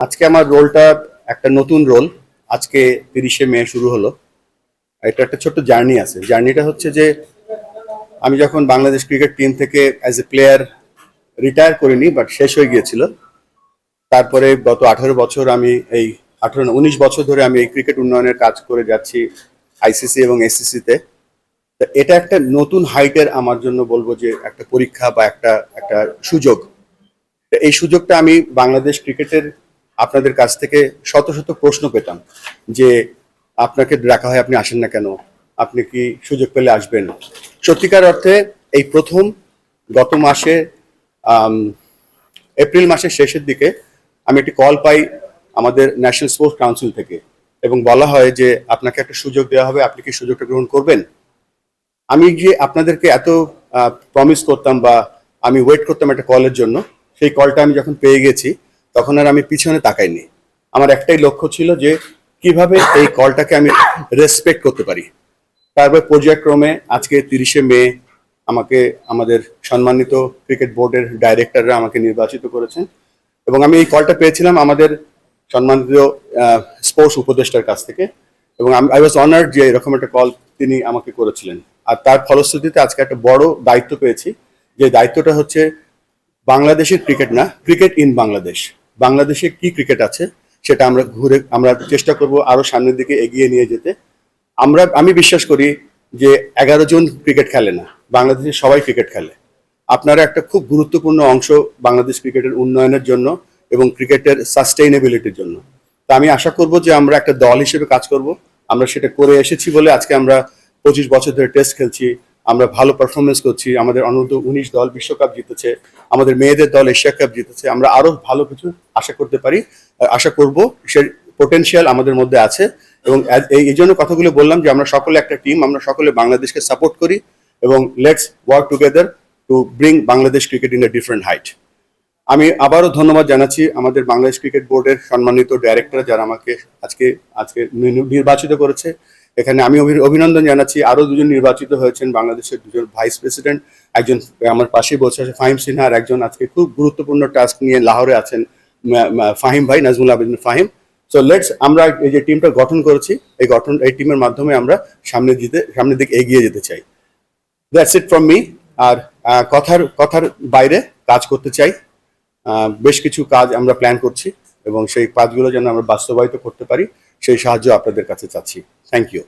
আজকে আমার রোলটা একটা নতুন রোল। আজকে 30শে মে শুরু হলো। এটা একটা ছোট্ট জার্নি আছে। জার্নিটা হচ্ছে যে আমি যখন বাংলাদেশ ক্রিকেট টিম থেকে অ্যাজ এ প্লেয়ার রিটায়ার করিনি, বাট শেষ হয়ে গিয়েছিল। তারপরে গত 18 বছর আমি এই 19 বছর ধরে আমি এই ক্রিকেট উন্নয়নের কাজ করে যাচ্ছি আইসিসি এবং এসিসিতে। এটা একটা নতুন হাইটের আমার জন্য বলবো যে একটা পরীক্ষা বা একটা একটা সুযোগ। এই সুযোগটা আমি বাংলাদেশ ক্রিকেটের আপনাদের কাছ থেকে শত শত প্রশ্ন পেতাম যে আপনাকে ডাকা হয়, আপনি আসেন না কেন, আপনি কি সুযোগ পেলে আসবেন। সত্যিকার অর্থে এই প্রথম গত মাসে এপ্রিল মাসের শেষের দিকে আমি একটি কল পাই আমাদের ন্যাশনাল স্পোর্টস কাউন্সিল থেকে, এবং বলা হয় যে আপনাকে একটা সুযোগ দেওয়া হবে, আপনি কি সুযোগটা গ্রহণ করবেন। আমি যে আপনাদেরকে এত প্রমিস করতাম বা আমি ওয়েট করতাম একটা কলের জন্য, সেই কলটা আমি যখন পেয়ে গেছি তখন আর আমি পিছনে তাকাইনি। আমার একটাই লক্ষ্য ছিল যে কিভাবে এই কলটাকে আমি রেসপেক্ট করতে পারি। তারপর পর্যায়ক্রমে আজকে 30শে মে আমাকে আমাদের সম্মানিত ক্রিকেট বোর্ডের ডাইরেক্টররা আমাকে নির্বাচিত করেছেন, এবং আমি এই কলটা পেয়েছিলাম আমাদের সম্মানিত স্পোর্টস উপদেষ্টার কাছ থেকে, এবং আই ওয়াজ অনার্ড যে এরকম একটা কল তিনি আমাকে করেছিলেন। আর তার ফলশ্রুতিতে আজকে একটা বড় দায়িত্ব পেয়েছি, যে দায়িত্বটা হচ্ছে বাংলাদেশের ক্রিকেট না, ক্রিকেট ইন বাংলাদেশ। বাংলাদেশে কি ক্রিকেট আছে সেটা আমরা চেষ্টা করব আরো সামনের দিকে এগিয়ে নিয়ে যেতে। আমি বিশ্বাস করি যে 11 জন ক্রিকেট খেলে না, বাংলাদেশে সবাই ক্রিকেট খেলে। আপনারা একটা খুব গুরুত্বপূর্ণ অংশ বাংলাদেশ ক্রিকেটের উন্নয়নের জন্য এবং ক্রিকেটের সাস্টেইনেবিলিটির জন্য। তা আমি আশা করব যে আমরা একটা দল হিসেবে কাজ করব। আমরা সেটা করে এসেছি বলে আজকে আমরা 25 বছর ধরে টেস্ট খেলছি, আমরা ভালো পারফরমেন্স করছি, আমাদের অনূর্ধ্ব 19 দল বিশ্বকাপ জিতেছে, আমাদের মেয়েদের দল এশিয়া কাপ জিতেছে। আমরা আরো ভালো কিছু আশা করতে পারি, আশা করব। সে পোটেনশিয়াল আমাদের মধ্যে আছে, এবং এই জন্য কথাগুলো বললাম যে আমরা সকলে একটা টিম, আমরা সকলে বাংলাদেশকে সাপোর্ট করি, এবং let's work together to bring Bangladesh cricket in a different height. আমি আবারও ধন্যবাদ জানাচ্ছি আমাদের বাংলাদেশ ক্রিকেট বোর্ডের সম্মানিত ডাইরেক্টর যারা আমাকে আজকে আজকে নির্বাচিত করেছে। এখানে আমি অভিনন্দন জানাচ্ছি আরো দুজন নির্বাচিত হয়েছেন, বাংলাদেশের দুজন ভাইস প্রেসিডেন্ট, একজন আমার পাশেই বসে আছে ফাহিম সিনহা, আর একজন আজকে খুব গুরুত্বপূর্ণ টাস্ক নিয়ে লাহোরে আছেন ফাহিম ভাই, নাজমুল আবেদিন ফাহিম। সো লেটস আমরা এই যে টিমটা গঠন করেছি, এই টিমের মাধ্যমে আমরা সামনের দিকে এগিয়ে যেতে চাই। That's it from me. আর কথার বাইরে কাজ করতে চাই। বেশ কিছু কাজ আমরা প্ল্যান করছি, এবং সেই কাজগুলো যেন আমরা বাস্তবায়িত করতে পারি সেই সাহায্য আপনাদের কাছে চাচ্ছি। Thank you.